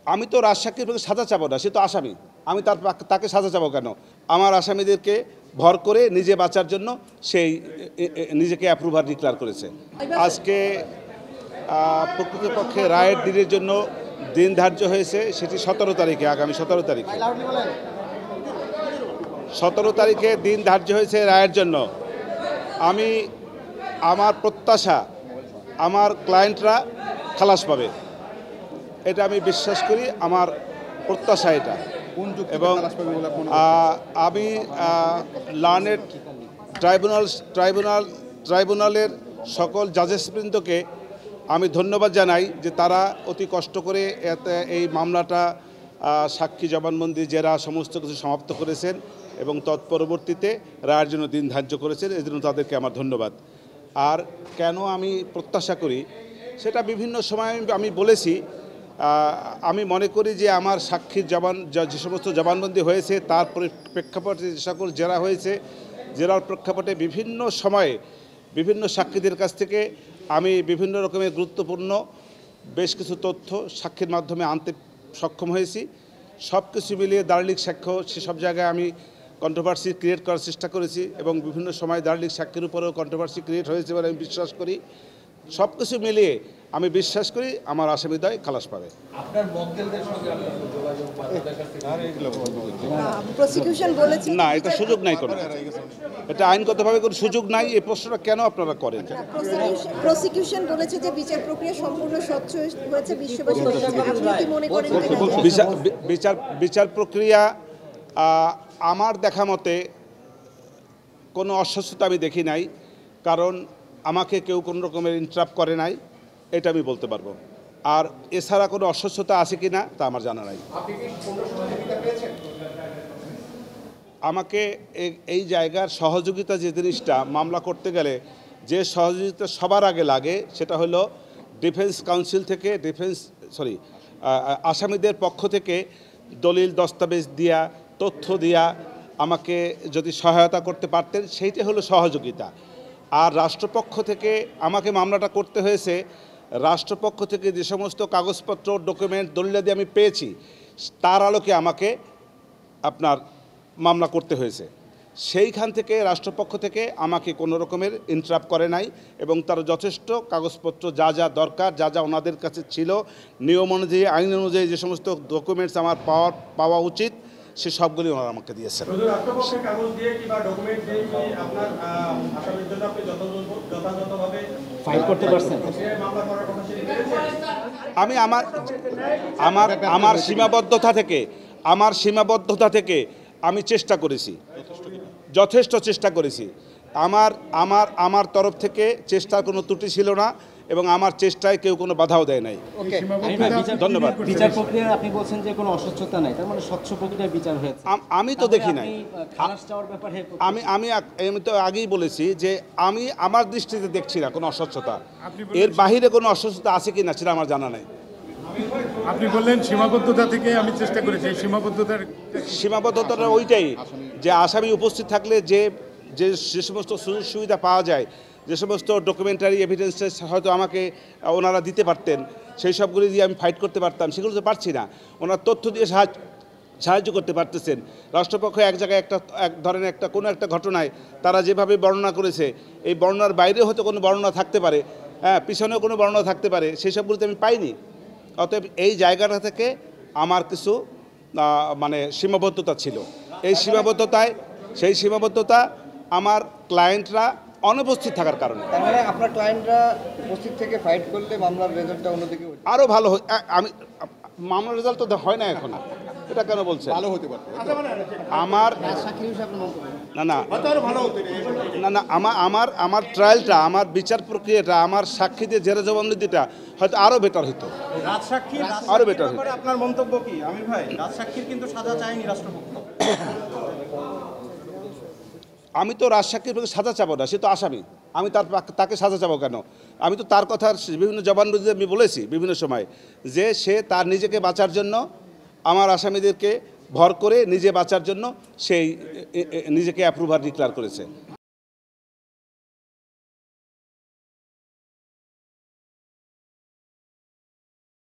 আমি তো রাজসাক্ষীর প্রতি সাজা চাবো না, সে তো আসামি। আমি তাকে সাজা চাবো কেন? আমার আসামিদেরকে ভর করে নিজে বাঁচার জন্য সেই নিজেকে অ্যাপ্রুভার ডিক্লেয়ার করেছে। আজকে প্রকৃতপক্ষে রায়ের দিনের জন্য দিন ধার্য হয়েছে, সেটি 17 তারিখে, আগামী 17 তারিখে। 17 তারিখে দিন ধার্য হয়েছে রায়ের জন্য। আমার প্রত্যাশা আমার ক্লায়েন্টরা খালাস পাবে, এটা আমি বিশ্বাস করি, আমার প্রত্যাশা এটা। এবং আমি লার্নেড ট্রাইব্যুনালের সকল জাজেসবৃন্দকে আমি ধন্যবাদ জানাই যে তারা অতি কষ্ট করে এই মামলাটা সাক্ষী জবানবন্দি জেরা সমস্ত কিছু সমাপ্ত করেছেন এবং তৎপরবর্তীতে রায়ের জন্য দিন ধার্য করেছেন, এই জন্য তাদেরকে আমার ধন্যবাদ। আর কেন আমি প্রত্যাশা করি সেটা বিভিন্ন সময় আমি বলেছি। আমি মনে করি যে আমার সাক্ষীর যে সমস্ত জবানবন্দি হয়েছে তার প্রেক্ষাপটে যে সকল জেরা হয়েছে, জেরার প্রেক্ষাপটে বিভিন্ন সময়ে বিভিন্ন সাক্ষীদের কাছ থেকে আমি বিভিন্ন রকমের গুরুত্বপূর্ণ বেশ কিছু তথ্য সাক্ষীর মাধ্যমে আনতে সক্ষম হয়েছি। সব কিছু মিলিয়ে দালিলিক সাক্ষ্য সেসব জায়গায় আমি কন্ট্রোভার্সি ক্রিয়েট করার চেষ্টা করেছি এবং বিভিন্ন সময় দালিলিক সাক্ষীর উপরেও কন্ট্রোভার্সি ক্রিয়েট হয়েছে বলে আমি বিশ্বাস করি। সব কিছু মিলিয়ে আমি বিশ্বাস করি আমার আসামিদ্বয় খালাস পাবে। না, এটা সুযোগ নাই, কোনো এটা আইনগতভাবে কোনো সুযোগ নাই। এই প্রশ্নটা কেন আপনারা করেন? প্রসিকিউশন বলেছে যে বিচার প্রক্রিয়া সম্পূর্ণ স্বচ্ছ হয়েছে, বিশ্ববাসী আপনি কি মনে করেন? বিচার প্রক্রিয়া আমার দেখা মতে কোনো অস্বচ্ছতা আমি দেখি নাই, কারণ আমাকে কেউ কোনো রকমের ইন্টারাপ্ট করে নাই, এটা আমি বলতে পারবো। আর এছাড়া কোনো অস্বচ্ছতা আছে কি না তা আমার জানা নাই। আমাকে এই জায়গার সহযোগিতা যে জিনিসটা মামলা করতে গেলে যে সহযোগিতা সবার আগে লাগে সেটা হলো ডিফেন্স কাউন্সিল থেকে আসামিদের পক্ষ থেকে দলিল দস্তাবেজ দিয়া, তথ্য দিয়া আমাকে যদি সহায়তা করতে পারতেন, সেইটা হলো সহযোগিতা। আর রাষ্ট্রপক্ষ থেকে আমাকে মামলাটা করতে হয়েছে, রাষ্ট্রপক্ষ থেকে যে সমস্ত কাগজপত্র ডকুমেন্ট দলিলাদি আমি পেয়েছি তার আলোকে আমাকে আপনার মামলা করতে হয়েছে। সেইখান থেকে রাষ্ট্রপক্ষ থেকে আমাকে কোনো রকমের ইন্টারাপ্ট করে নাই এবং তার যথেষ্ট কাগজপত্র যা যা দরকার, যা যা ওনাদের কাছে ছিল নিয়ম অনুযায়ী, আইন অনুযায়ী যে সমস্ত ডকুমেন্টস আমার পাওয়া উচিত সে সবগুলি ওনারা আমাকে দিয়েছেন। আমি আমার সীমাবদ্ধতা থেকে আমি চেষ্টা করেছি, যথেষ্ট চেষ্টা করেছি। আমার তরফ থেকে চেষ্টার কোনো ত্রুটি ছিল না এবং আমার চেষ্টায় কেউ কোনো বাধাও দেয় নাই। ধন্যবাদ। বিচার প্রক্রিয়া আপনি বলছেন যে কোনো অস্বচ্ছতা নাই, তার মানে স্বচ্ছ প্রক্রিয়ায় বিচার হয়েছে। আমি তো দেখি নাই। আমি তো আগেই বলেছি যে আমি আমার দৃষ্টিতে দেখছি না কোনো অস্বচ্ছতা। এর বাহিরে কোনো অস্বচ্ছতা আছে কি না সেটা আমার জানা নাই। আপনি বললেন সীমাবদ্ধতা থেকে আমি চেষ্টা করেছি, সীমাবদ্ধতাটা ওইটাই যে আসামি উপস্থিত থাকলে যে সমস্ত সুযোগ সুবিধা পাওয়া যায়, যে সমস্ত ডকুমেন্টারি এভিডেন্সেস হয়তো আমাকে ওনারা দিতে পারতেন, সেই সবগুলি দিয়ে আমি ফাইট করতে পারতাম, সেগুলো তো পারছি না। ওনার তথ্য দিয়ে সাহায্য করতে পারতেছেন। রাষ্ট্রপক্ষ এক জায়গায় কোনো একটা ঘটনায় তারা যেভাবে বর্ণনা করেছে, এই বর্ণনার বাইরেও হয়তো কোনো বর্ণনা থাকতে পারে, পিছনেও কোনো বর্ণনা থাকতে পারে, সেই সবগুলোতে আমি পাইনি। অতএব এই জায়গাটা থেকে আমার কিছু মানে সীমাবদ্ধতা ছিল। সেই সীমাবদ্ধতা আমার ক্লায়েন্টরা অনুপস্থিত থাকার কারণে। তাহলে আপনার ক্লায়েন্টরা উপস্থিত থেকে ফাইট করলে মামলার রেজাল্টটা অন্যদিকে আরও ভালো হয়। মামলার রেজাল্ট তো হয় না এখন, এটা কেন বলছেন? ভালো হতে পারে আমার আমার ট্রায়ালটা, আমার বিচার প্রক্রিয়াটা, আমার সাক্ষীদের জেরা জবানবন্দিটা হয়তো আরও বেটার হতো, আরও বেটার হতো। আপনার মন্তব্য কি আমির ভাই? রাজসাক্ষীর কিন্তু সাজা চায়নি রাষ্ট্রপক্ষ। আমি তো রাজসাক্ষীর প্রতি সাজা চাবো না, সে তো আসামি। আমি তাকে সাজা চাবো কেন? আমি তো তার কথা বিভিন্ন জবানবন্দিতে আমি বলেছি বিভিন্ন সময় যে সে তার নিজেকে বাঁচার জন্য আমার আসামিদেরকে ভর করে নিজে বাঁচার জন্য সেই নিজেকে অ্যাপ্রুভার ডিক্লেয়ার করেছে।